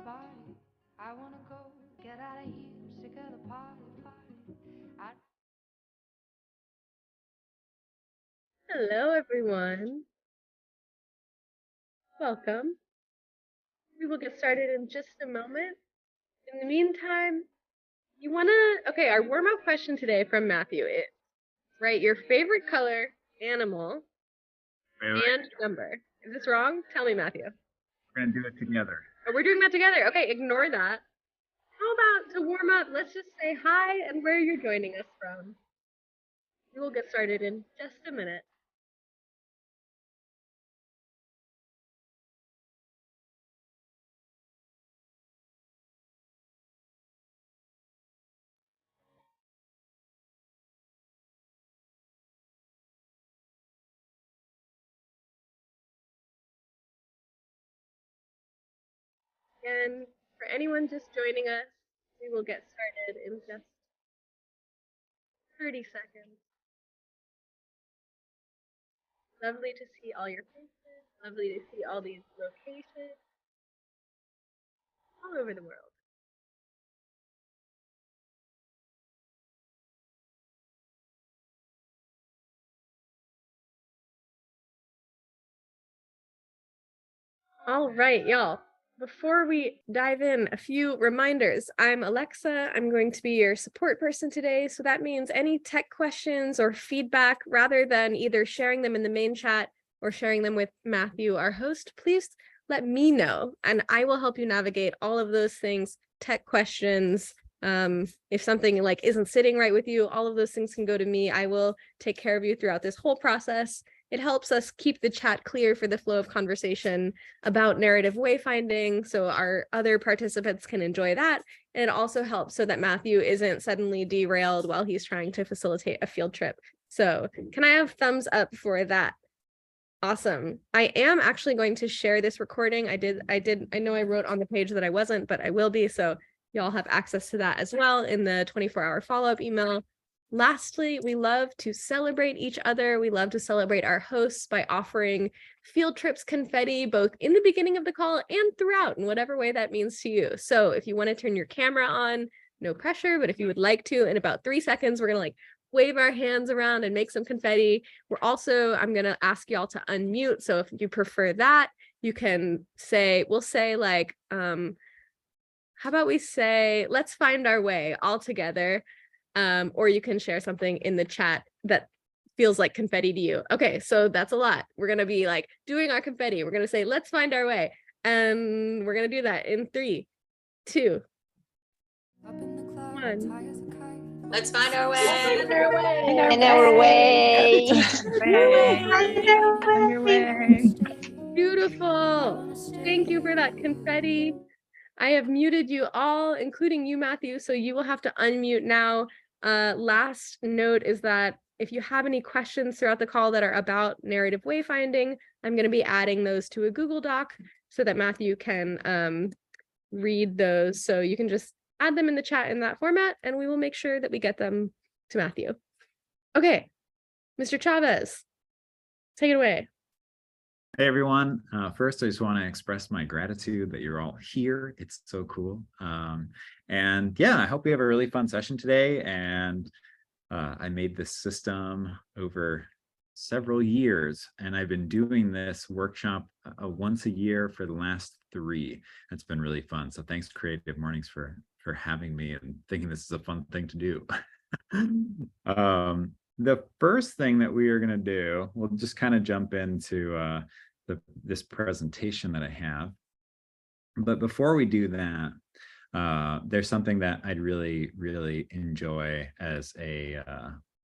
body. I wanna go get out of here, sick of the party. Hello, everyone. Welcome. We will get started in just a moment. In the meantime, okay, our warm-up question today from Matthew is, write your favorite color, animal, and number. Is this wrong? Tell me, Matthew. We're going to do it together. Oh, we're doing that together. Okay, ignore that. How about to warm up, let's just say hi and where you're joining us from. We will get started in just a minute. And for anyone just joining us, we will get started in just 30 seconds. Lovely to see all your faces. Lovely to see all these locations all over the world. All right, y'all. Before we dive in, a few reminders. I'm Alexa. I'm going to be your support person today. So that means any tech questions or feedback, rather than either sharing them in the main chat or sharing them with Matthew, our host, please let me know, and I will help you navigate all of those things, tech questions. If something like isn't sitting right with you, all of those things can go to me. I will take care of you throughout this whole process. It helps us keep the chat clear for the flow of conversation about narrative wayfinding, so our other participants can enjoy that. And it also helps so that Matthew isn't suddenly derailed while he's trying to facilitate a field trip. So can I have thumbs up for that? Awesome. I am actually going to share this recording. I know I wrote on the page that I wasn't, but I will be. So y'all have access to that as well in the 24-hour follow-up email. Lastly, we love to celebrate each other. We love to celebrate our hosts by offering field trips confetti, both in the beginning of the call and throughout, in whatever way that means to you. So if you want to turn your camera on, no pressure, but if you would like to, in about 3 seconds, we're going to wave our hands around and make some confetti. I'm going to ask y'all to unmute. So if you prefer that, you can say, we'll say how about we say, let's find our way all together. Or you can share something in the chat that feels like confetti to you. Okay, so that's a lot. We're going to be doing our confetti. We're going to say, let's find our way. And we're going to do that in 3, 2, 1. Let's find our way. Find our way. Find our way. Find your way. Beautiful. Thank you for that confetti. I have muted you all, including you, Matthew, so you will have to unmute now. Last note is that if you have any questions throughout the call that are about narrative wayfinding, I'm going to be adding those to a Google Doc so that Matthew can read those. So you can just add them in the chat in that format, and we will make sure that we get them to Matthew. Okay, Mr. Chavez, take it away. Hey, everyone. First, I just want to express my gratitude that you're all here. It's so cool. And yeah, I hope we have a really fun session today. And I made this system over several years, and I've been doing this workshop once a year for the last 3. It's been really fun. So thanks, Creative Mornings, for having me and thinking this is a fun thing to do. The first thing that we are going to do, we'll just kind of jump into this presentation that I have. But before we do that, there's something that I'd really, really enjoy as a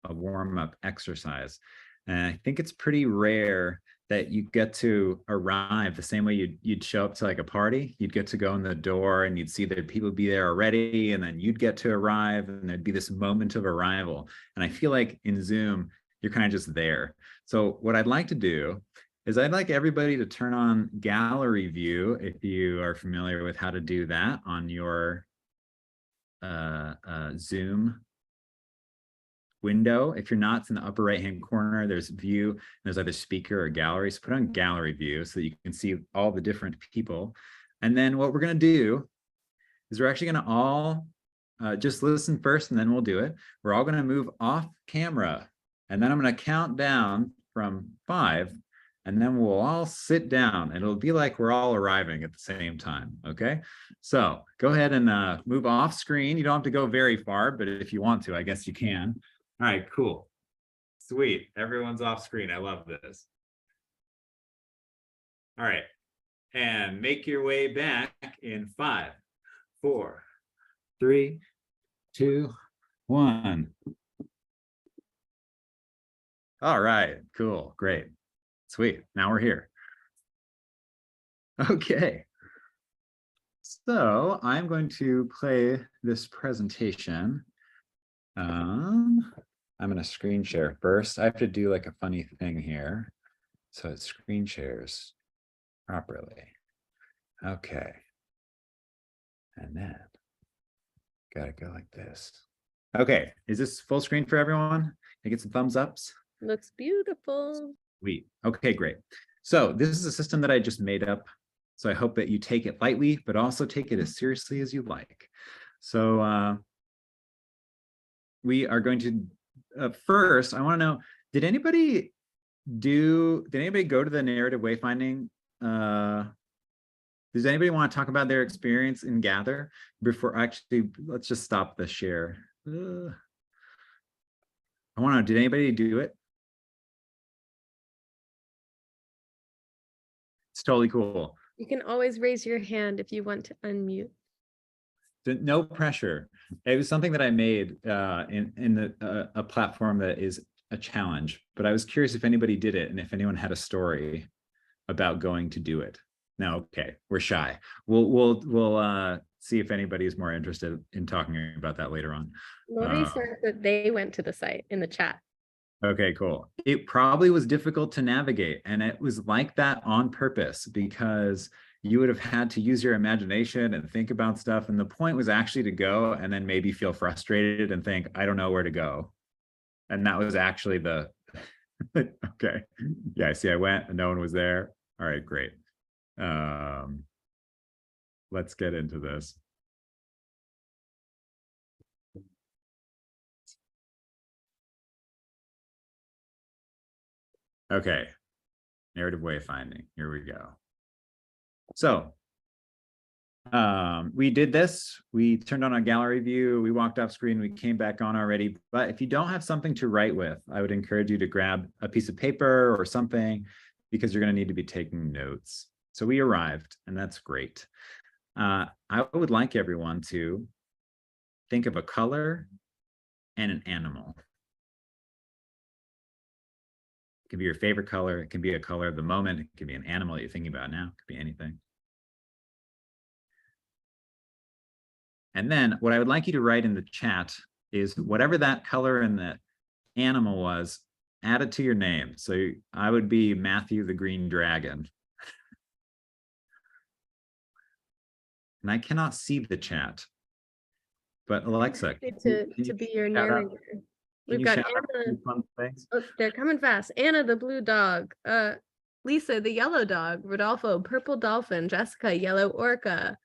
warm-up exercise. And I think it's pretty rare that you get to arrive the same way you'd show up to a party. You'd get to go in the door and you'd see that people be there already, and then you'd get to arrive and there'd be this moment of arrival. And I feel like in Zoom, you're kind of just there. So what I'd like to do is I'd like everybody to turn on gallery view, if you are familiar with how to do that on your Zoom window. If you're not, it's in the upper right-hand corner. There's view, and there's either speaker or gallery. So put on gallery view so that you can see all the different people And then what we're going to do is we're actually going to all just listen first, and then we'll do it. We're all going to move off camera, and then I'm going to count down from 5, and then we'll all sit down, and it'll be like we're all arriving at the same time. Okay, so go ahead and move off screen. You don't have to go very far, but if you want to, I guess you can. All right, cool. Sweet. Everyone's off screen. I love this. All right. And make your way back in 5, 4, 3, 2, 1. All right, cool, great, sweet. Now we're here. Okay. So I'm going to play this presentation. I'm going to screen share first. I have to do like a funny thing here. So it screen shares properly. Okay. And then gotta go like this. Okay, is this full screen for everyone? Can I get some thumbs ups? Looks beautiful. Sweet. Okay, great. So this is a system that I just made up. So I hope that you take it lightly, but also take it as seriously as you like. So we are going to, first, I want to know, did anybody go to the narrative wayfinding? Does anybody want to talk about their experience in Gather before actually, let's just stop the share. I want to know, did anybody do it? It's totally cool. You can always raise your hand if you want to unmute. No pressure. It was something that I made in a platform that is a challenge, but I was curious if anybody did it and if anyone had a story about going to do it. No, okay, we're shy. We'll see if anybody is more interested in talking about that later on. Lori said that they went to the site in the chat. Okay, cool. It probably was difficult to navigate, and it was like that on purpose because you would have had to use your imagination and think about stuff. And the point was actually to go and then maybe feel frustrated and think, I don't know where to go. And that was actually the, okay. Yeah, see, I went and no one was there. All right, great. Let's get into this. Okay, narrative wayfinding, here we go. So we did this, we turned on a gallery view, we walked off screen, we came back on already. But if you don't have something to write with, I would encourage you to grab a piece of paper or something because you're going to need to be taking notes. So we arrived, and that's great. I would like everyone to think of a color and an animal. It can be your favorite color. It can be a color of the moment. It can be an animal that you're thinking about now. It could be anything. And then what I would like you to write in the chat is whatever that color and that animal was, add it to your name. So I would be Matthew the Green Dragon. And I cannot see the chat. But Alexa, to be your narrator. We've got Anna. Oh, they're coming fast. Anna, the blue dog. Lisa, the yellow dog. Rodolfo, purple dolphin. Jessica, yellow orca.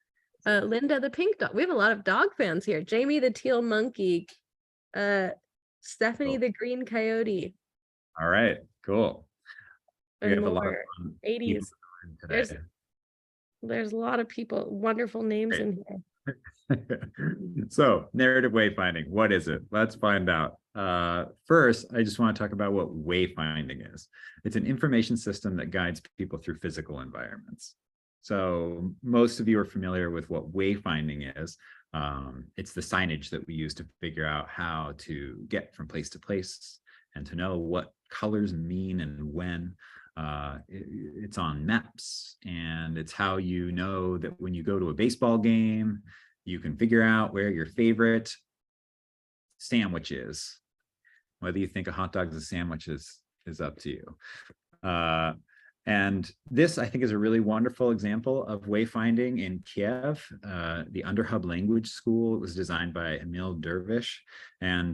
Linda, the pink dog. We have a lot of dog fans here. Jamie, the teal monkey. Stephanie, the green coyote. All right, cool. We And have more. a lot of 80s. There's a lot of people, wonderful names in here. So narrative wayfinding, what is it? Let's find out. First, I just want to talk about what wayfinding is. It's an information system that guides people through physical environments. So most of you are familiar with what wayfinding is. It's the signage that we use to figure out how to get from place to place and to know what colors mean and when. It's on maps, and it's how you know that when you go to a baseball game, you can figure out where your favorite sandwich is. Whether you think a hot dog is a sandwich is up to you. And this, I think, is a really wonderful example of wayfinding in Kiev, the Underhub Language School. It was designed by Emil Dervish. And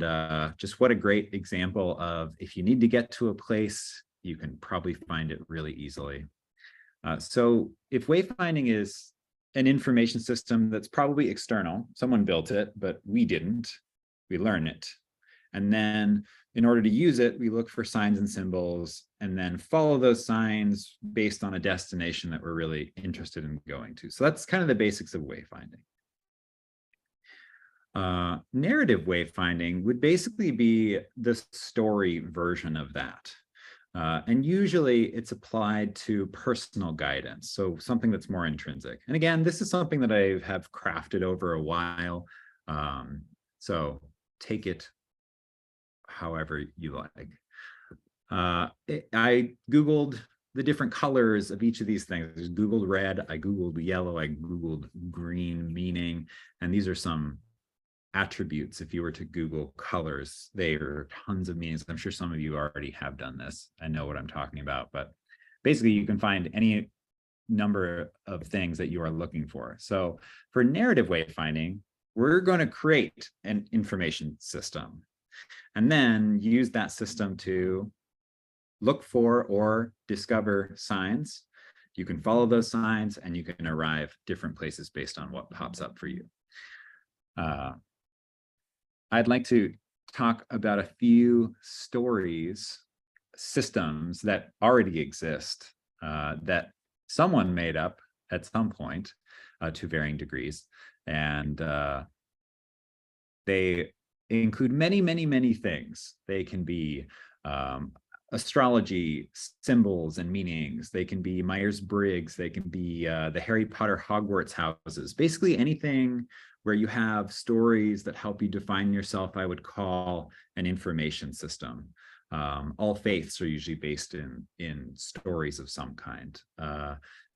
just what a great example of if you need to get to a place, you can probably find it really easily. So if wayfinding is an information system that's probably external. Someone built it, but we didn't. We learn it. And then in order to use it, we look for signs and symbols and then follow those signs based on a destination that we're really interested in going to. So that's kind of the basics of wayfinding. Narrative wayfinding would basically be the story version of that. And usually it's applied to personal guidance, so something that's more intrinsic. And again, this is something that I have crafted over a while. So take it however you like. I Googled the different colors of each of these things. I Googled red, I Googled yellow, I Googled green meaning, and these are some attributes. If you were to Google colors, there are tons of meanings. I'm sure some of you already have done this. I know what I'm talking about, but basically you can find any number of things that you are looking for. So for narrative wayfinding, we're going to create an information system and then use that system to look for or discover signs. You can follow those signs and you can arrive different places based on what pops up for you. I'd like to talk about a few stories, systems that already exist, that someone made up at some point to varying degrees. And they include many, many, many things. They can be astrology, symbols and meanings. They can be Myers-Briggs. They can be the Harry Potter Hogwarts houses. Basically anything where you have stories that help you define yourself, I would call an information system. All faiths are usually based in stories of some kind.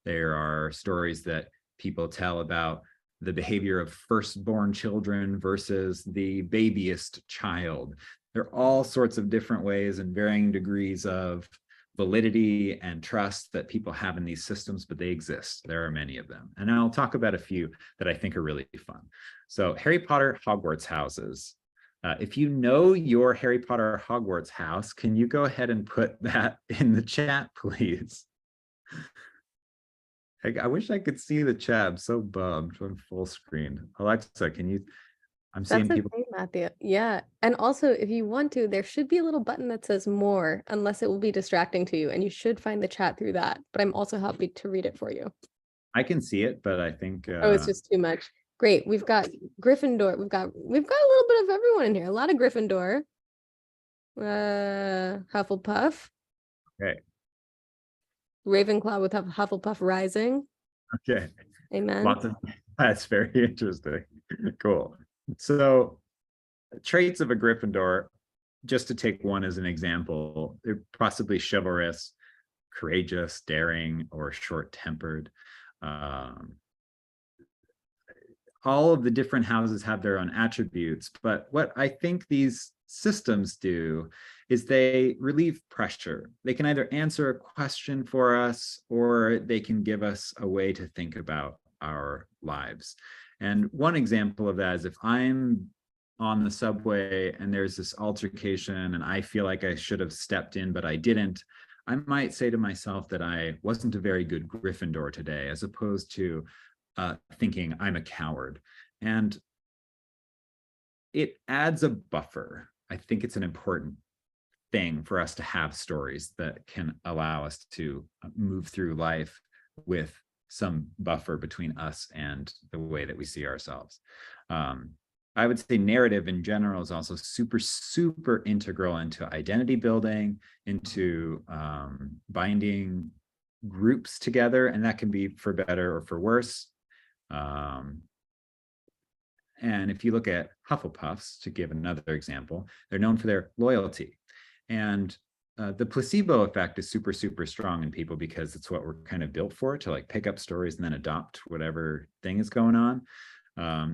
There are stories that people tell about the behavior of firstborn children versus the babyest child. There are all sorts of different ways and varying degrees of validity and trust that people have in these systems, but they exist. There are many of them. And I'll talk about a few that I think are really fun. So Harry Potter Hogwarts houses. If you know your Harry Potter Hogwarts house, can you go ahead and put that in the chat, please? I wish I could see the chat. I'm so bummed. I'm full screen. Alexa, can you? I'm seeing That's people. okay, Matthew. Yeah. And also, if you want to, there should be a little button that says more, unless it will be distracting to you. And you should find the chat through that. But I'm also happy to read it for you. I can see it, but I think Oh, it's just too much. Great. We've got Gryffindor. We've got a little bit of everyone in here. A lot of Gryffindor. Hufflepuff. okay. Ravenclaw with Hufflepuff rising. Okay. Amen. Lots of that's very interesting. Cool. So traits of a Gryffindor, just to take one as an example, they're possibly chivalrous, courageous, daring, or short-tempered. All of the different houses have their own attributes, but what I think these systems do is they relieve pressure. They can either answer a question for us or they can give us a way to think about our lives. And one example of that is if I'm on the subway and there's this altercation and I feel like I should have stepped in, but I didn't, I might say to myself that I wasn't a very good Gryffindor today, as opposed to thinking I'm a coward. And it adds a buffer. I think it's an important thing for us to have stories that can allow us to move through life with some buffer between us and the way that we see ourselves. I would say narrative in general is also super, super integral into identity building, into binding groups together, and that can be for better or for worse. And if you look at Hufflepuffs, to give another example, they're known for their loyalty. And the placebo effect is super, super strong in people because it's what we're kind of built for, to like pick up stories and then adopt whatever thing is going on.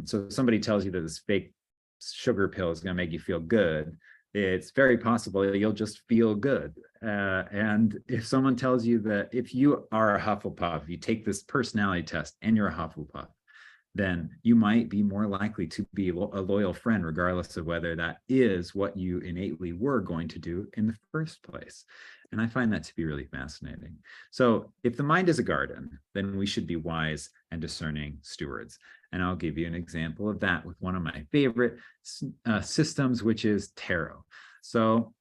So if somebody tells you that this fake sugar pill is going to make you feel good, it's very possible that you'll just feel good. And if someone tells you that if you are a Hufflepuff, you take this personality test and you're a Hufflepuff, then you might be more likely to be a loyal friend, regardless of whether that is what you innately were going to do in the first place. And I find that to be really fascinating. So if the mind is a garden, then we should be wise and discerning stewards. And I'll give you an example of that with one of my favorite systems, which is tarot. So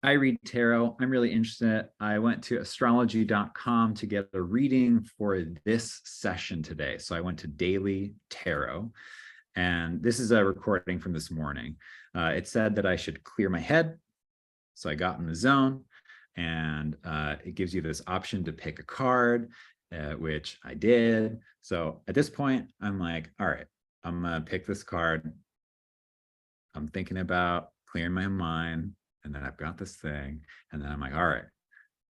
I read tarot. I'm really interested. I went to astrology.com to get a reading for this session today. So I went to Daily Tarot, and this is a recording from this morning. It said that I should clear my head. So I got in the zone, and it gives you this option to pick a card, which I did. So at this point, I'm like, all right, I'm gonna pick this card. I'm thinking about clearing my mind. And then I've got this thing, and then I'm like, all right,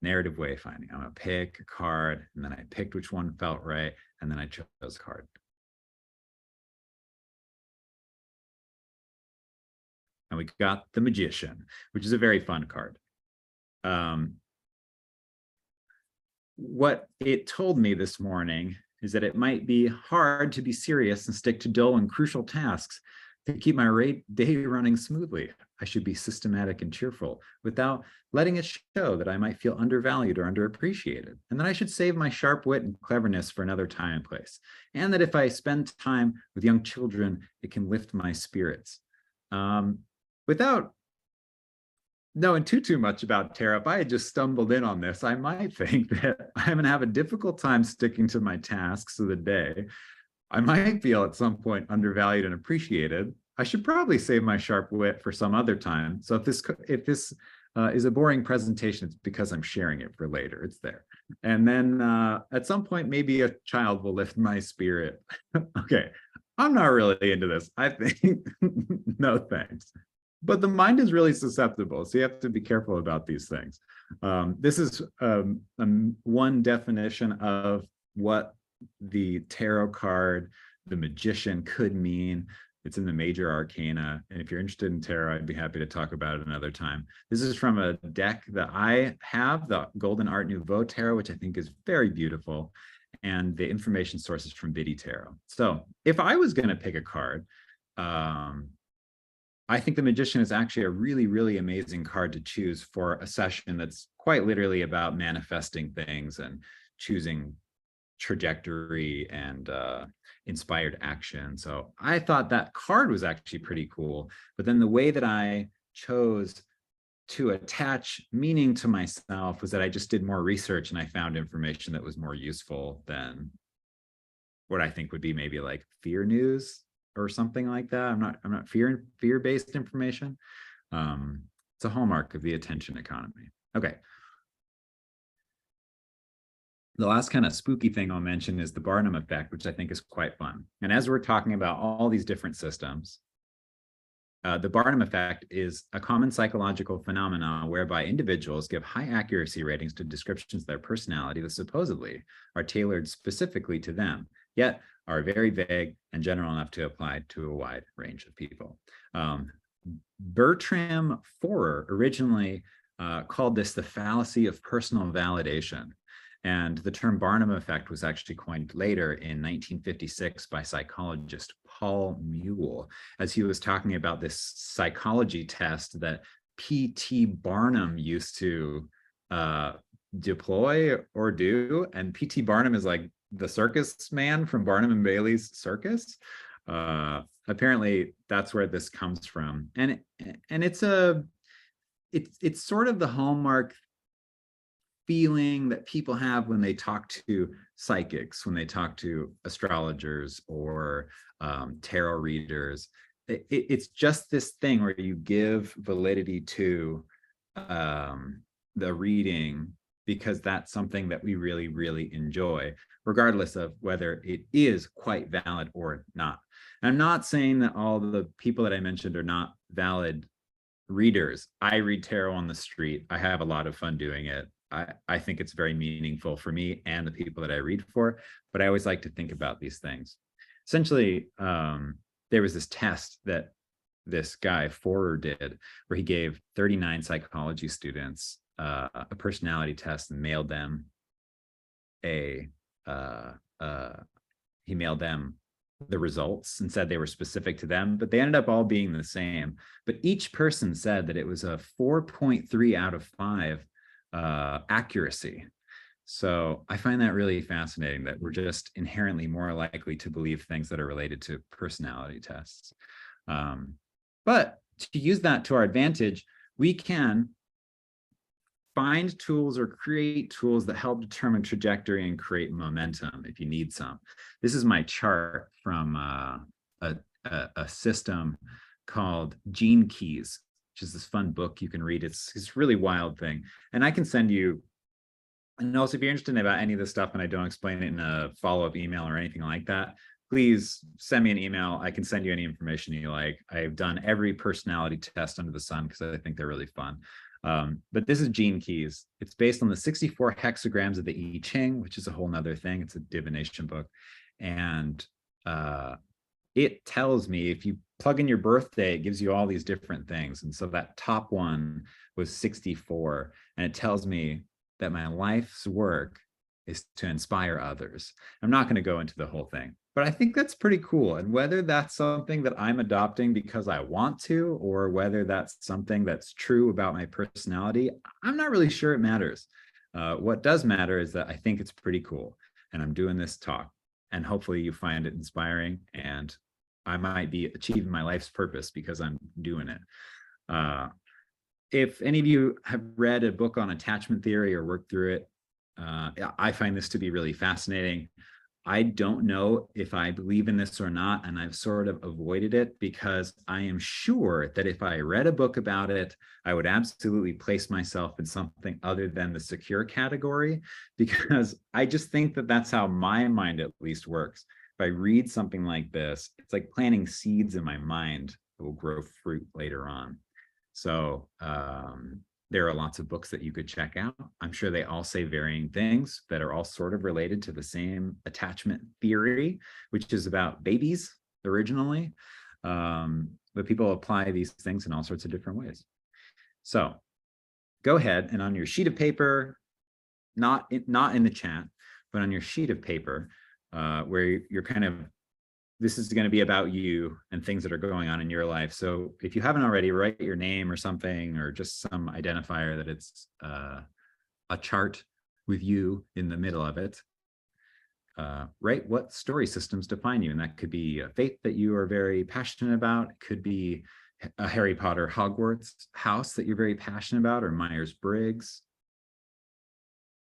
narrative wayfinding. I'm gonna pick a card, and then I picked which one felt right, and then I chose a card. And we got the Magician, which is a very fun card. What it told me this morning is that it might be hard to be serious and stick to dull and crucial tasks to keep my day running smoothly. I should be systematic and cheerful without letting it show that I might feel undervalued or underappreciated, and that I should save my sharp wit and cleverness for another time and place, and that if I spend time with young children, it can lift my spirits. Without knowing too much about tarot, if I had just stumbled in on this, I might think that I'm going to have a difficult time sticking to my tasks of the day. I might feel at some point undervalued and appreciated. I should probably save my sharp wit for some other time. So if this is a boring presentation, it's because I'm sharing it for later. It's there. And then at some point, maybe a child will lift my spirit. Okay, I'm not really into this. I think, no thanks. But the mind is really susceptible, so you have to be careful about these things. This is one definition of what the tarot card, the Magician, could mean. It's in the major arcana. And if you're interested in tarot, I'd be happy to talk about it another time. This is from a deck that I have, the Golden Art Nouveau Tarot, which I think is very beautiful. And the information source is from Biddy Tarot. So if I was going to pick a card, I think the Magician is actually a really, really amazing card to choose for a session that's quite literally about manifesting things and choosing trajectory and inspired action. So I thought that card was actually pretty cool. But then the way that I chose to attach meaning to myself was that I just did more research, and I found information that was more useful than what I think would be maybe like fear news or something like that. I'm not fear-based information. It's a hallmark of the attention economy. Okay. The last kind of spooky thing I'll mention is the Barnum effect, which I think is quite fun. And as we're talking about all these different systems, the Barnum effect is a common psychological phenomenon whereby individuals give high accuracy ratings to descriptions of their personality that supposedly are tailored specifically to them, yet are very vague and general enough to apply to a wide range of people. Bertram Forer originally called this the fallacy of personal validation. And the term Barnum effect was actually coined later in 1956 by psychologist Paul Mule, as he was talking about this psychology test that P.T. Barnum used to deploy or do. And P.T. Barnum is like the circus man from Barnum and Bailey's circus. Apparently that's where this comes from. And it's sort of the hallmark feeling that people have when they talk to psychics, when they talk to astrologers or tarot readers. It's just this thing where you give validity to the reading because that's something that we really, really enjoy, regardless of whether it is quite valid or not. And I'm not saying that all the people that I mentioned are not valid readers. I read tarot on the street. I have a lot of fun doing it. I think it's very meaningful for me and the people that I read for, but I always like to think about these things. Essentially, there was this test that this guy Forer did where he gave 39 psychology students a personality test and mailed them the results and said they were specific to them, but they ended up all being the same. But each person said that it was a 4.3 out of 5 accuracy. So I find that really fascinating, that we're just inherently more likely to believe things that are related to personality tests. But to use that to our advantage, we can find tools or create tools that help determine trajectory and create momentum if you need some. This is my chart from a system called Gene Keys, which is this fun book you can read. It's a really wild thing. And I can send you, and also if you're interested about any of this stuff and I don't explain it in a follow-up email or anything like that, please send me an email. I can send you any information you like. I've done every personality test under the sun because I think they're really fun. But this is Gene Keys. It's based on the 64 hexagrams of the I Ching, which is a whole nother thing. It's a divination book. And it tells me, if you plug in your birthday, it gives you all these different things. And so that top one was 64. And it tells me that my life's work is to inspire others. I'm not going to go into the whole thing, but I think that's pretty cool. And whether that's something that I'm adopting because I want to, or whether that's something that's true about my personality, I'm not really sure it matters. What does matter is that I think it's pretty cool. And I'm doing this talk, and hopefully you find it inspiring, and I might be achieving my life's purpose because I'm doing it. If any of you have read a book on attachment theory or worked through it, I find this to be really fascinating. I don't know if I believe in this or not, and I've sort of avoided it because I am sure that if I read a book about it, I would absolutely place myself in something other than the secure category, because I just think that that's how my mind at least works. If I read something like this, it's like planting seeds in my mind that will grow fruit later on. So there are lots of books that you could check out. I'm sure they all say varying things that are all sort of related to the same attachment theory, which is about babies originally. But people apply these things in all sorts of different ways. So go ahead, and on your sheet of paper, not in the chat, but on your sheet of paper, where you're kind of, this is going to be about you and things that are going on in your life. So if you haven't already, write your name or something, or just some identifier that it's a chart with you in the middle of it. Write what story systems define you. And that could be a faith that you are very passionate about. It could be a Harry Potter Hogwarts house that you're very passionate about, or Myers-Briggs.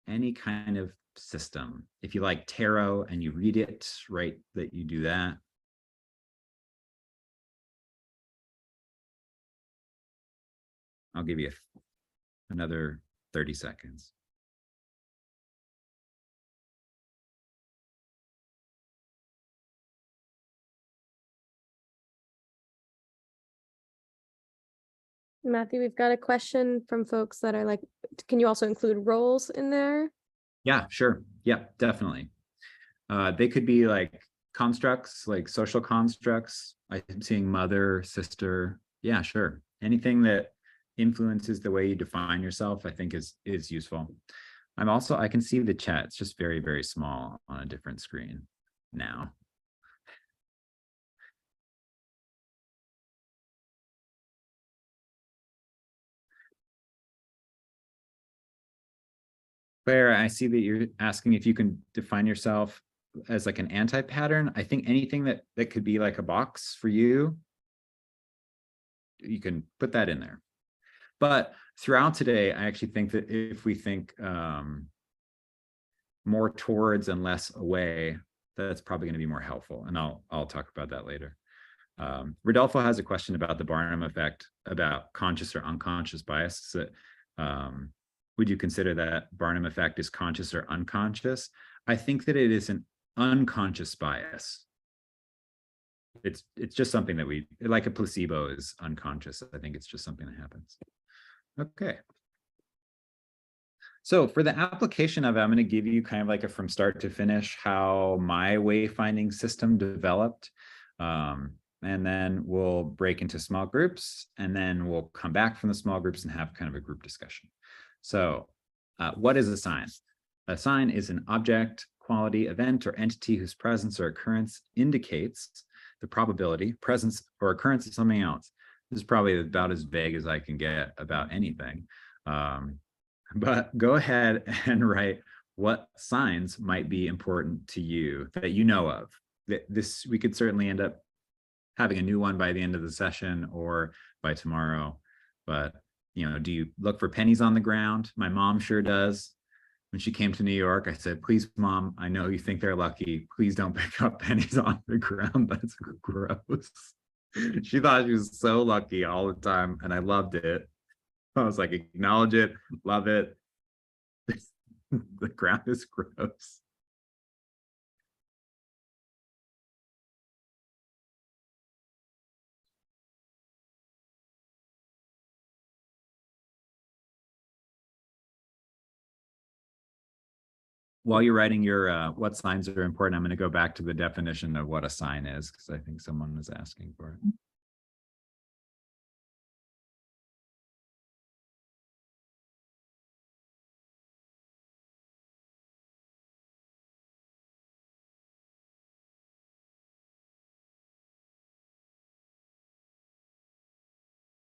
Any kind of system. If you like tarot and you read it, right, that you do that. I'll give you another 30 seconds. Matthew, we've got a question from folks that are like, can you also include roles in there? Yeah, sure. Yeah, definitely. They could be like constructs, like social constructs. I'm seeing mother, sister. Yeah, sure. Anything that influences the way you define yourself, I think is useful. I can see the chat. It's just very, very small on a different screen now. Claire, I see that you're asking if you can define yourself as like an anti-pattern. I think anything that could be like a box for you, you can put that in there. But throughout today, I actually think that if we think more towards and less away, that's probably going to be more helpful. And I'll talk about that later. Rodolfo has a question about the Barnum effect, about conscious or unconscious bias. Would you consider that Barnum effect is conscious or unconscious? I think that it is an unconscious bias. It's just something that we, like a placebo is unconscious. I think it's just something that happens. Okay. So for the application of it, I'm going to give you kind of like a from start to finish how my wayfinding system developed. And then we'll break into small groups, and then we'll come back from the small groups and have kind of a group discussion. So what is a sign? A sign is an object, quality, event, or entity whose presence or occurrence indicates the probability, presence, or occurrence of something else. This is probably about as vague as I can get about anything. But go ahead and write what signs might be important to you that you know of. This, we could certainly end up having a new one by the end of the session or by tomorrow. But, do you look for pennies on the ground? My mom sure does. When she came to New York, I said, please, Mom, I know you think they're lucky. Please don't pick up pennies on the ground. That's gross. She thought she was so lucky all the time, and I loved it. I was like, acknowledge it, love it. The ground is gross. While you're writing your what signs are important, I'm going to go back to the definition of what a sign is, because I think someone was asking for it.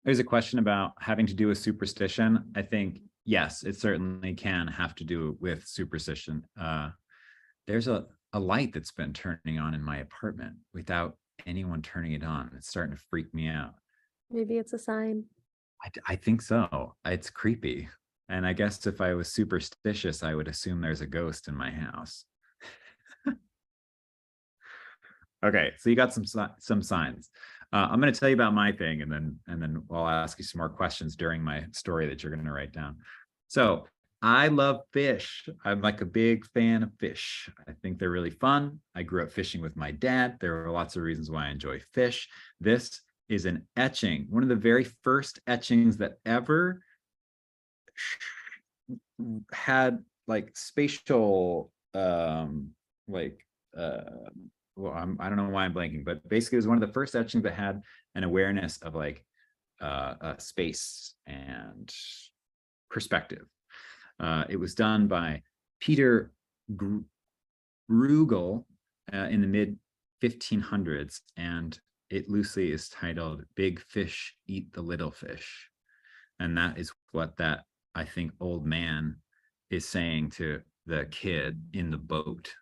There's a question about having to do with superstition. I think, yes, it certainly can have to do with superstition. There's a light that's been turning on in my apartment without anyone turning it on. It's starting to freak me out. Maybe it's a sign. I think so. It's creepy. And I guess if I was superstitious, I would assume there's a ghost in my house. Okay, so you got some signs. I'm going to tell you about my thing, and then I'll ask you some more questions during my story that you're going to write down. So I love fish. I'm like a big fan of fish. I think they're really fun. I grew up fishing with my dad. There are lots of reasons why I enjoy fish. This is an etching, one of the very first etchings that ever had like spatial well, I don't know why I'm blanking, but basically it was one of the first etchings that had an awareness of like space and perspective. It was done by Peter Bruegel in the mid 1500s, and it loosely is titled "Big Fish Eat the Little Fish," and that is what that, I think, old man is saying to the kid in the boat.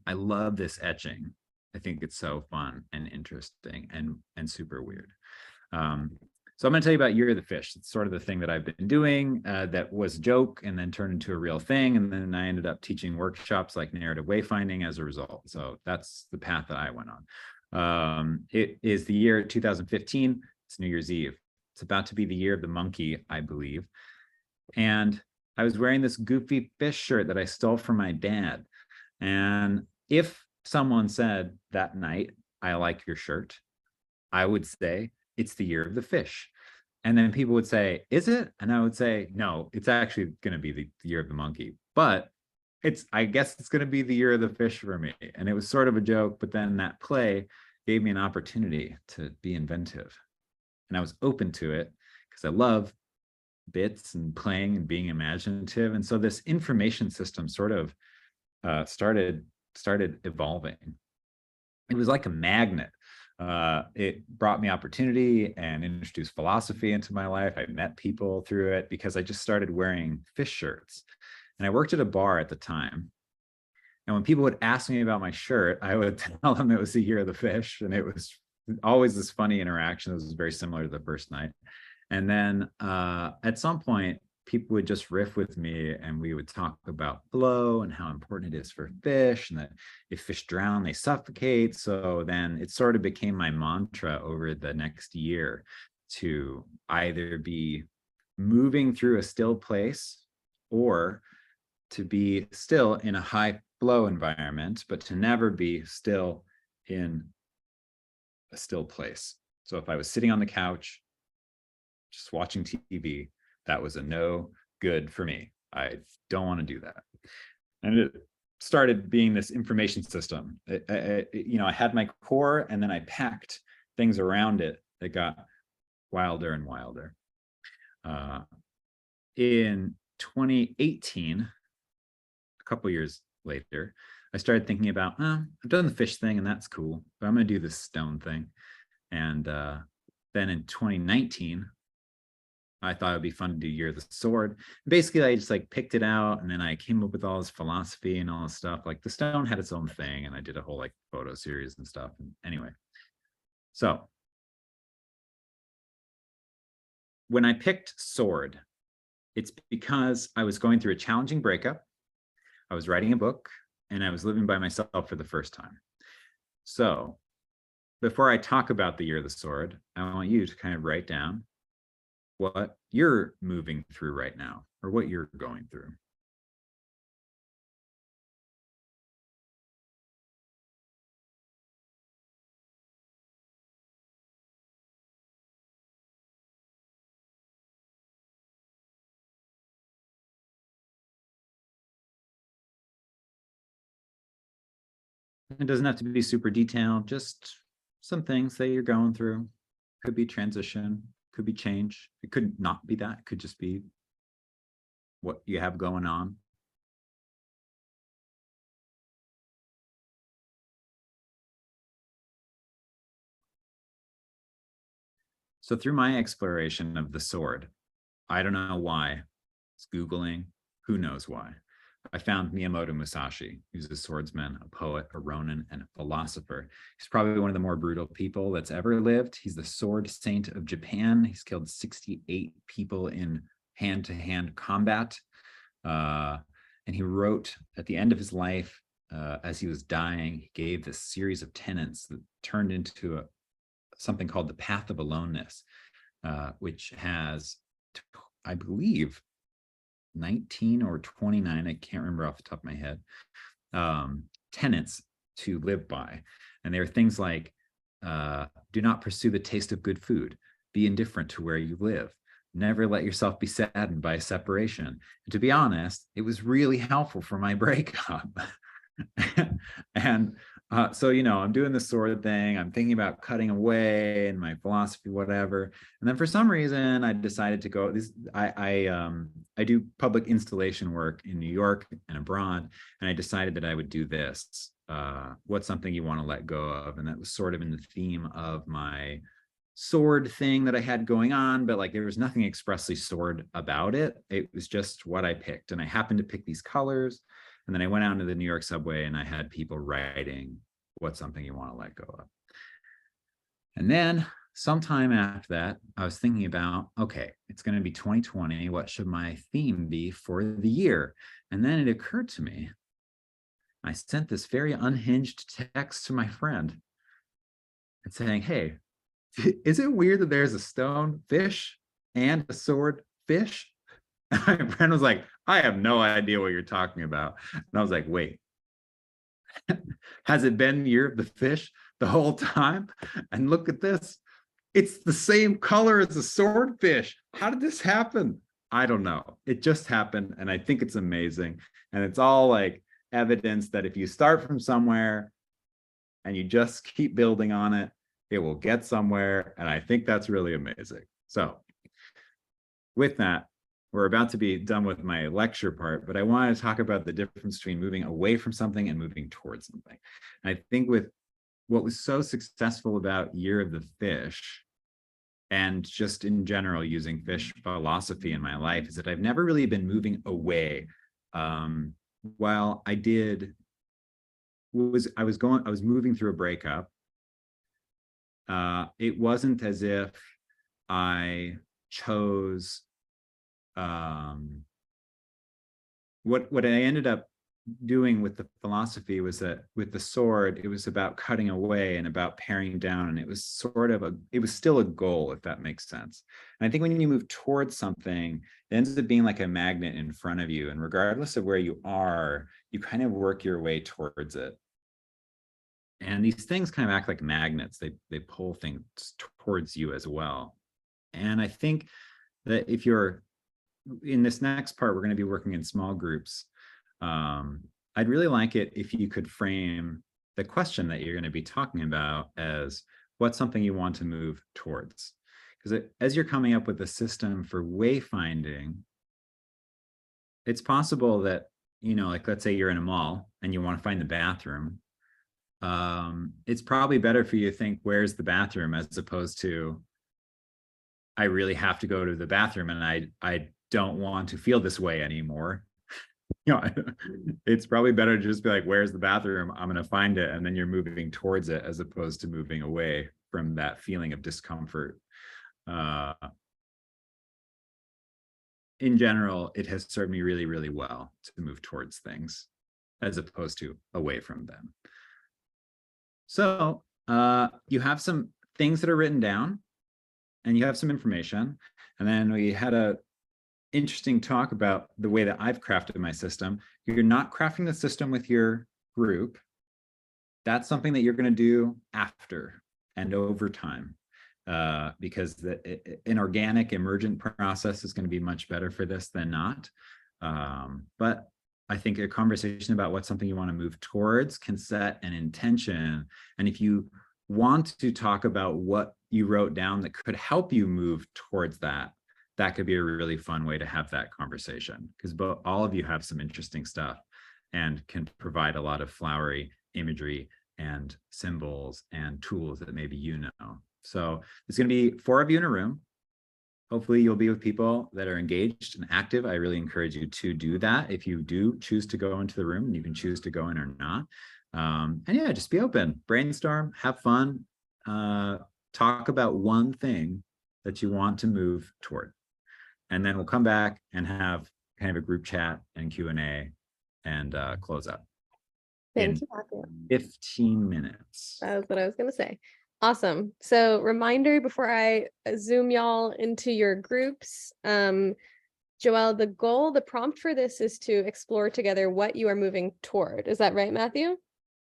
I love this etching. I think it's so fun and interesting and super weird. So I'm going to tell you about Year of the Fish. It's sort of the thing that I've been doing that was a joke and then turned into a real thing. And then I ended up teaching workshops like Narrative Wayfinding as a result. So that's the path that I went on. It is the year 2015. It's New Year's Eve. It's about to be the year of the monkey, I believe. And I was wearing this goofy fish shirt that I stole from my dad. And if someone said that night, I like your shirt, I would say, it's the year of the fish. And then people would say, is it? And I would say, no, it's actually going to be the year of the monkey. But I guess it's going to be the year of the fish for me. And it was sort of a joke, but then that play gave me an opportunity to be inventive. And I was open to it because I love bits and playing and being imaginative. And so this information system sort of started evolving. It was like a magnet. It brought me opportunity and introduced philosophy into my life. I met people through it because I just started wearing fish shirts. And I worked at a bar at the time. And when people would ask me about my shirt, I would tell them it was the year of the fish. And it was always this funny interaction. It was very similar to the first night. And then at some point, people would just riff with me and we would talk about flow and how important it is for fish, and that if fish drown, they suffocate. So then it sort of became my mantra over the next year to either be moving through a still place or to be still in a high flow environment, but to never be still in a still place. So if I was sitting on the couch, just watching TV, that was a no good for me. I don't want to do that. And it started being this information system. I had my core and then I packed things around it that got wilder and wilder. In 2018, a couple years later, I started thinking about, I've done the fish thing and that's cool, but I'm going to do this stone thing. And then in 2019, I thought it'd be fun to do Year of the Sword. Basically, I just like picked it out, and then I came up with all this philosophy and all this stuff. Like the stone had its own thing, and I did a whole like photo series and stuff. And anyway, so when I picked sword, it's because I was going through a challenging breakup. I was writing a book, and I was living by myself for the first time. So before I talk about the Year of the Sword, I want you to kind of write down what you're moving through right now, or what you're going through. It doesn't have to be super detailed, just some things that you're going through. Could be transition, could be change. It could not be that. It could just be what you have going on. So through my exploration of the sword, I don't know why, it's Googling, who knows why, I found Miyamoto Musashi, who's a swordsman, a poet, a ronin, and a philosopher. He's probably one of the more brutal people that's ever lived. He's the sword saint of Japan. He's killed 68 people in hand-to-hand combat. And he wrote at the end of his life, as he was dying, he gave this series of tenets that turned into something called the Path of Aloneness, which has, I believe, 19 or 29, I can't remember off the top of my head, tenets to live by. And there are things like, do not pursue the taste of good food, be indifferent to where you live, never let yourself be saddened by separation. And to be honest, it was really helpful for my breakup. And so, I'm doing this sort of thing. I'm thinking about cutting away and my philosophy, whatever. And then for some reason, I decided to go. I do public installation work in New York and abroad, and I decided that I would do this. What's something you want to let go of? And that was sort of in the theme of my sword thing that I had going on, but like there was nothing expressly sword about it. It was just what I picked, and I happened to pick these colors. And then I went out into the New York subway and I had people writing, what's something you want to let go of? And then sometime after that, I was thinking about, okay, it's going to be 2020. What should my theme be for the year? And then it occurred to me, I sent this very unhinged text to my friend and saying, hey, is it weird that there's a stone fish and a sword fish? My friend was like, I have no idea what you're talking about. And I was like, wait, has it been Year of the Fish the whole time? And look at this. It's the same color as a swordfish. How did this happen? I don't know. It just happened. And I think it's amazing. And it's all like evidence that if you start from somewhere and you just keep building on it, it will get somewhere. And I think that's really amazing. So with that, we're about to be done with my lecture part, but I want to talk about the difference between moving away from something and moving towards something. And I think with what was so successful about Year of the Fish, and just in general using fish philosophy in my life, is that I've never really been moving away. While I was moving through a breakup. It wasn't as if I chose what I ended up doing with the philosophy was that with the sword, it was about cutting away and about paring down. And it was it was still a goal, if that makes sense. And I think when you move towards something, it ends up being like a magnet in front of you. And regardless of where you are, you kind of work your way towards it. And these things kind of act like magnets. They pull things towards you as well. And I think that if you're in this next part, we're going to be working in small groups. I'd really like it if you could frame the question that you're going to be talking about as what's something you want to move towards. Because as you're coming up with a system for wayfinding, it's possible that, like let's say you're in a mall and you want to find the bathroom. It's probably better for you to think, where's the bathroom, as opposed to, I really have to go to the bathroom and I don't want to feel this way anymore. You know, it's probably better to just be like, where's the bathroom? I'm going to find it. And then you're moving towards it as opposed to moving away from that feeling of discomfort. In general, it has served me really, really well to move towards things as opposed to away from them. So you have some things that are written down and you have some information. And then we had a interesting talk about the way that I've crafted my system. You're not crafting the system with your group. That's something that you're going to do after and over time, because an organic emergent process is going to be much better for this than not. But I think a conversation about what's something you want to move towards can set an intention. And if you want to talk about what you wrote down that could help you move towards that, that could be a really fun way to have that conversation, because all of you have some interesting stuff and can provide a lot of flowery imagery and symbols and tools that maybe you know. So there's going to be 4 of you in a room. Hopefully you'll be with people that are engaged and active. I really encourage you to do that. If you do choose to go into the room, you can choose to go in or not. And yeah, just be open, brainstorm, have fun, talk about one thing that you want to move toward. And then we'll come back and have kind of a group chat and Q&A and close up. Thank you, Matthew. 15 minutes. That was what I was going to say. Awesome. So reminder before I zoom y'all into your groups, Joelle, the prompt for this is to explore together what you are moving toward. Is that right, Matthew?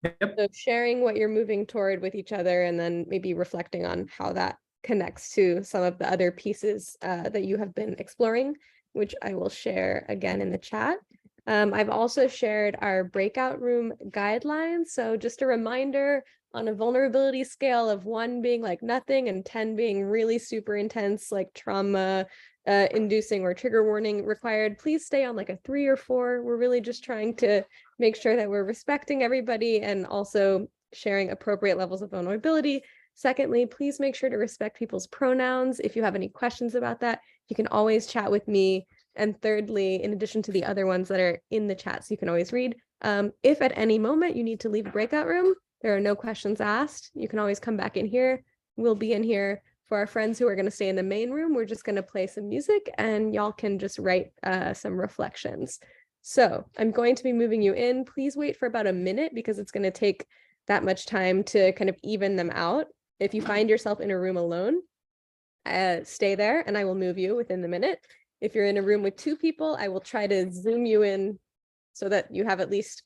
Yep. So sharing what you're moving toward with each other and then maybe reflecting on how that connects to some of the other pieces that you have been exploring, which I will share again in the chat. I've also shared our breakout room guidelines. So just a reminder, on a vulnerability scale of 1 being like nothing and 10 being really super intense, like trauma inducing or trigger warning required, please stay on like a 3 or 4. We're really just trying to make sure that we're respecting everybody and also sharing appropriate levels of vulnerability. Secondly, please make sure to respect people's pronouns. If you have any questions about that, you can always chat with me. And thirdly, in addition to the other ones that are in the chat, so you can always read, if at any moment you need to leave a breakout room, there are no questions asked. You can always come back in here. We'll be in here. For our friends who are going to stay in the main room, we're just going to play some music and y'all can just write some reflections. So I'm going to be moving you in. Please wait for about a minute because it's going to take that much time to kind of even them out. If you find yourself in a room alone, stay there and I will move you within the minute. If you're in a room with 2 people, I will try to zoom you in so that you have at least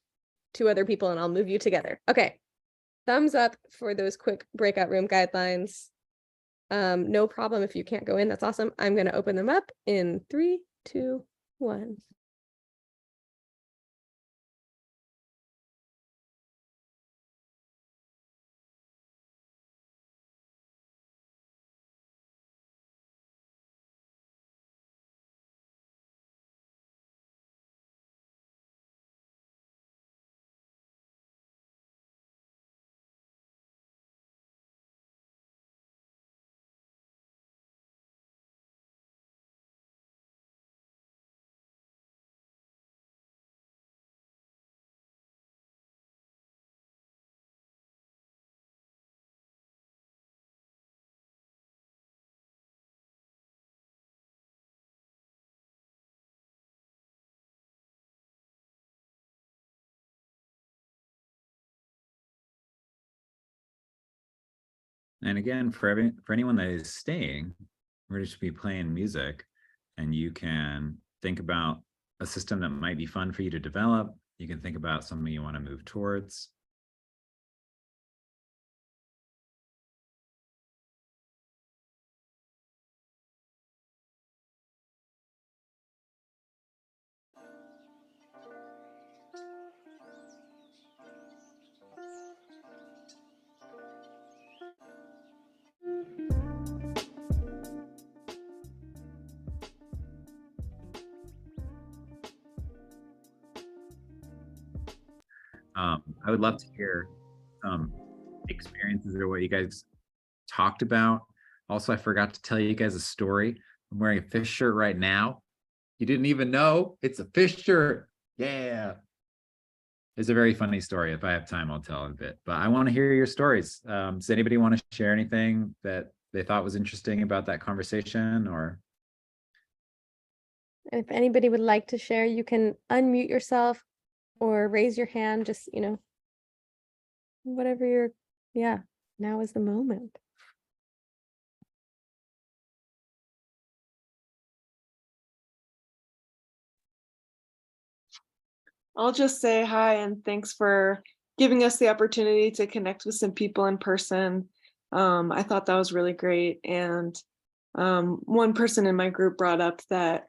2 other people and I'll move you together. Okay. Thumbs up for those quick breakout room guidelines. No problem if you can't go in. That's awesome. I'm going to open them up in 3, 2, 1. And again, for anyone that is staying, we're just be playing music, and you can think about a system that might be fun for you to develop. You can think about something you want to move towards. I would love to hear some experiences or what you guys talked about. Also, I forgot to tell you guys a story. I'm wearing a fish shirt right now. You didn't even know it's a fish shirt. Yeah. It's a very funny story. If I have time, I'll tell a bit, but I want to hear your stories. Does anybody want to share anything that they thought was interesting about that conversation? Or If anybody would like to share, you can unmute yourself or raise your hand, just, whatever yeah, now is the moment. I'll just say hi and thanks for giving us the opportunity to connect with some people in person. I thought that was really great. And one person in my group brought up that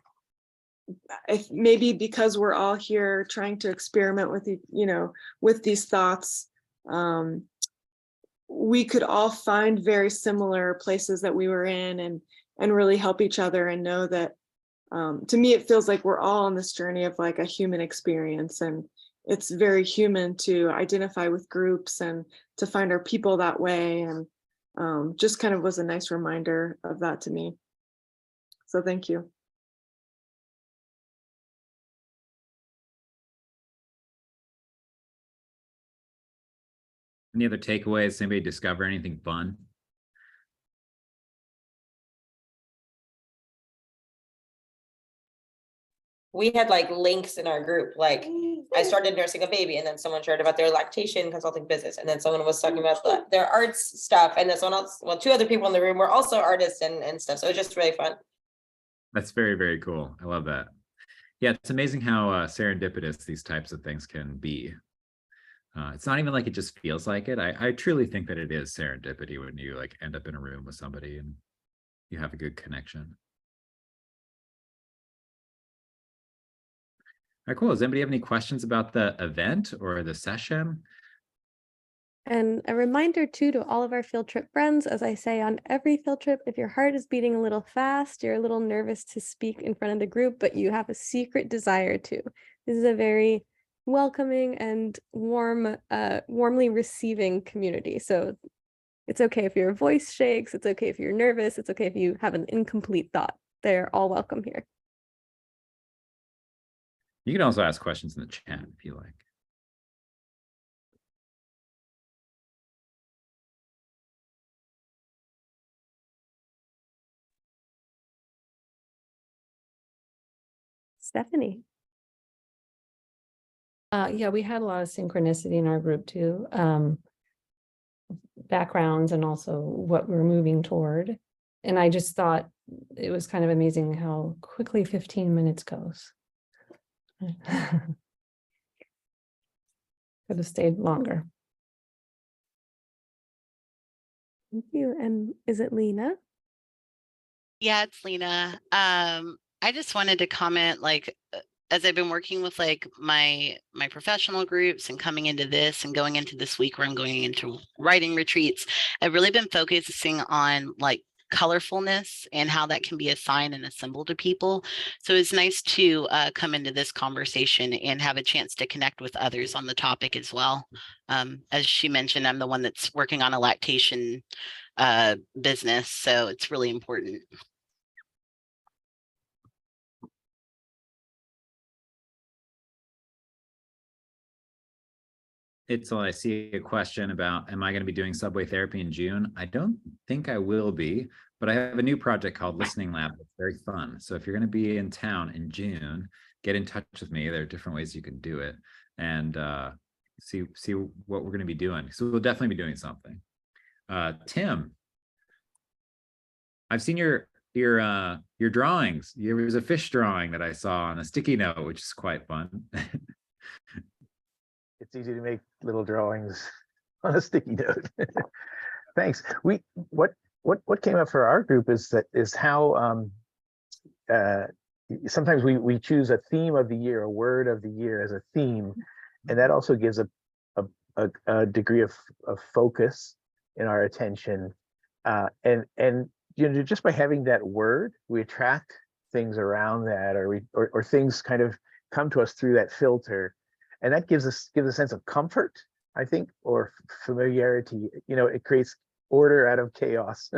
if maybe because we're all here trying to experiment with with these thoughts, we could all find very similar places that we were in and really help each other and know that to me, it feels like we're all on this journey of like a human experience, and it's very human to identify with groups and to find our people that way. And just kind of was a nice reminder of that to me. So thank you. any other takeaways? Anybody discover anything fun? We had like links in our group. Like I started nursing a baby, and then someone shared about their lactation consulting business, and then someone was talking about their arts stuff, and then someone else, well, two other people in the room were also artists and stuff. So it was just really fun. That's very, very cool. I love that. Yeah, it's amazing how serendipitous these types of things can be. It's not even like it just feels like it. I truly think that it is serendipity when you like end up in a room with somebody and you have a good connection. All right, cool. Does anybody have any questions about the event or the session? And a reminder too to all of our field trip friends, as I say on every field trip, if your heart is beating a little fast, you're a little nervous to speak in front of the group, but you have a secret desire to. This is a very welcoming and warmly receiving community. So it's okay if your voice shakes, it's okay if you're nervous, it's okay if you have an incomplete thought. They're all welcome here. You can also ask questions in the chat if you like. Stephanie. Yeah, we had a lot of synchronicity in our group too. Backgrounds and also what we're moving toward. And I just thought it was kind of amazing how quickly 15 minutes goes. Could have stayed longer. Thank you. And is it Lena? Yeah, it's Lena. I just wanted to comment, like, as I've been working with like my professional groups and coming into this and going into this week where I'm going into writing retreats, I've really been focusing on like colorfulness and how that can be a sign and a symbol to people. So it's nice to come into this conversation and have a chance to connect with others on the topic as well. As she mentioned, I'm the one that's working on a lactation business, so it's really important. I see a question about, am I going to be doing subway therapy in June? I don't think I will be, but I have a new project called Listening Lab. It's very fun. So if you're going to be in town in June, get in touch with me. There are different ways you can do it, and see what we're going to be doing. So we'll definitely be doing something. Tim, I've seen your drawings. There was a fish drawing that I saw on a sticky note, which is quite fun. It's easy to make little drawings on a sticky note. Thanks. What came up for our group is how sometimes we choose a theme of the year, a word of the year as a theme, and that also gives a degree of focus in our attention. And just by having that word, we attract things around that, or things kind of come to us through that filter. And that gives a sense of comfort, I think, or familiarity. It creates order out of chaos.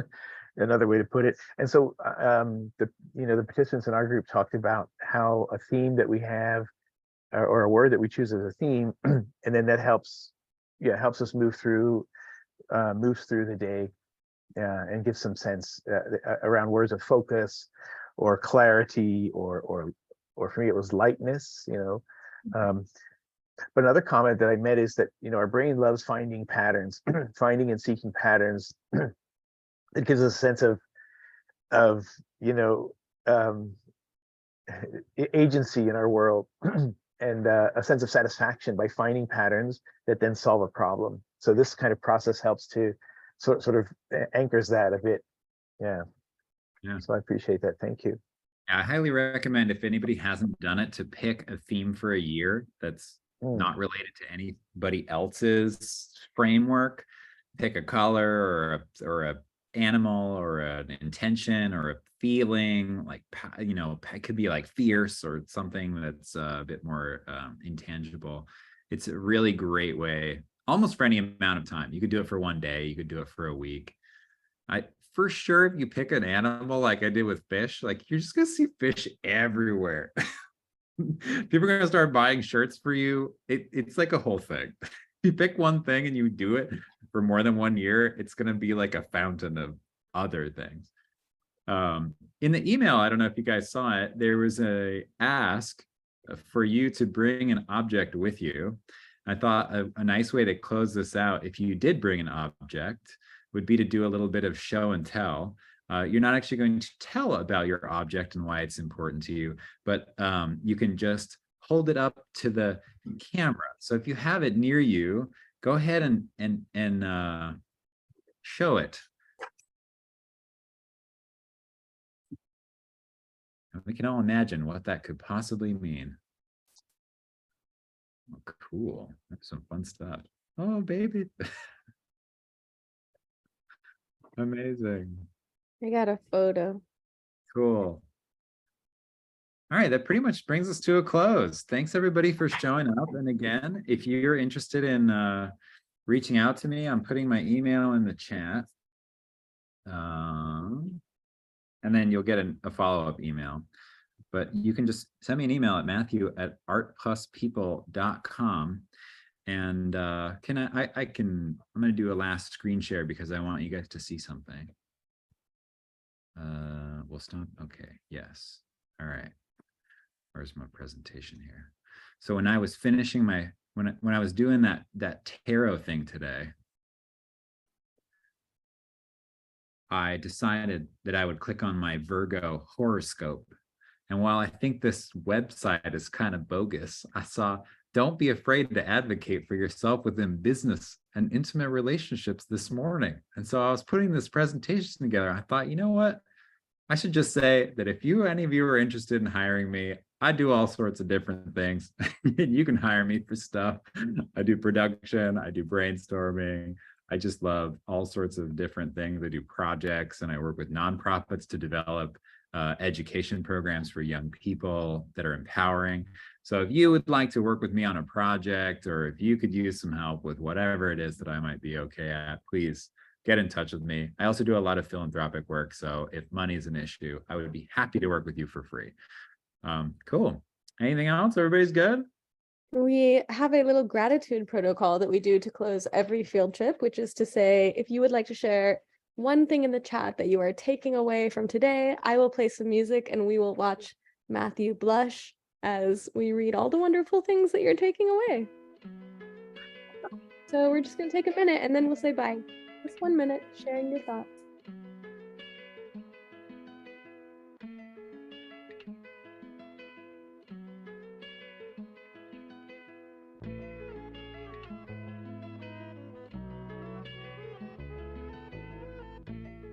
another way to put it. And so the participants in our group talked about how a theme that we have or a word that we choose as a theme, and then that helps us move through the day, and give some sense around words of focus or clarity, or for me it was lightness, but another comment that I met is that our brain loves finding patterns, finding and seeking patterns. It gives us a sense of agency in our world, and a sense of satisfaction by finding patterns that then solve a problem. So this kind of process helps to sort of anchors that a bit. Yeah. So I appreciate that. Thank you. I highly recommend, if anybody hasn't done it, to pick a theme for a year that's not related to anybody else's framework. Pick a color or a animal or an intention or a feeling, like, it could be like fierce or something that's a bit more intangible. It's a really great way, almost for any amount of time. You could do it for one day, you could do it for a week. For sure, if you pick an animal like I did with fish, like, you're just gonna see fish everywhere. People are gonna start buying shirts for you. It's like a whole thing. You pick one thing and you do it for more than 1 year, it's going to be like a fountain of other things. In the email, I don't know if you guys saw it, there was a ask for you to bring an object with you. I thought a nice way to close this out, if you did bring an object, would be to do a little bit of show and tell. You're not actually going to tell about your object and why it's important to you, but you can just hold it up to the camera. So if you have it near you, go ahead and show it. We can all imagine what that could possibly mean. Oh, cool. That's some fun stuff. Oh, baby. Amazing. I got a photo. Cool. All right, that pretty much brings us to a close. Thanks everybody for showing up. And again, if you're interested in reaching out to me, I'm putting my email in the chat. And then you'll get a follow-up email. But you can just send me an email at matthew@artpluspeople.com. And I'm going to do a last screen share because I want you guys to see something. We'll stop. Okay, yes. All right. Where's my presentation here? So when I was finishing when I was doing that tarot thing today, I decided that I would click on my Virgo horoscope. And while I think this website is kind of bogus, I saw, don't be afraid to advocate for yourself within business and intimate relationships this morning. And so I was putting this presentation together. I thought, you know what? I should just say that if any of you are interested in hiring me, I do all sorts of different things. You can hire me for stuff. I do production, I do brainstorming. I just love all sorts of different things. I do projects and I work with nonprofits to develop education programs for young people that are empowering. So if you would like to work with me on a project, or if you could use some help with whatever it is that I might be okay at, please get in touch with me. I also do a lot of philanthropic work. So if money is an issue, I would be happy to work with you for free. Cool. Anything else? Everybody's good? We have a little gratitude protocol that we do to close every field trip, which is to say, if you would like to share one thing in the chat that you are taking away from today, I will play some music and we will watch Matthew blush as we read all the wonderful things that you're taking away. So we're just going to take a minute and then we'll say bye. Just 1 minute, sharing your thoughts.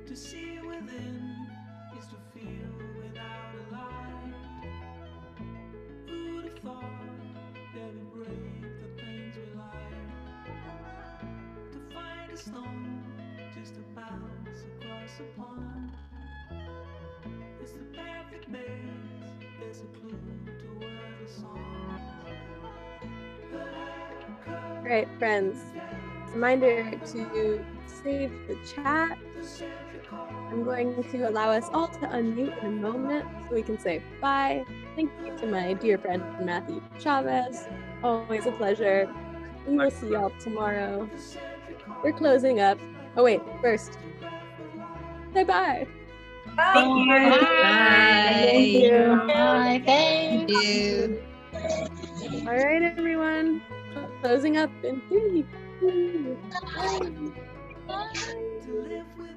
To see within is to feel without a light. Who'd have thought that we break the things we like? To find a stone just to bounce across a pond. It's the perfect maze, there's a clue toward the song. All right, friends. Reminder to save the chat. I'm going to allow us all to unmute in a moment so we can say bye. Thank you to my dear friend Matthew Chavez. Always a pleasure. We will see y'all tomorrow. We're closing up. Oh wait, first. Say bye. Thank you. Thank you. Bye. Thank you. All right, everyone. Closing up in 3, 2, 1. To live with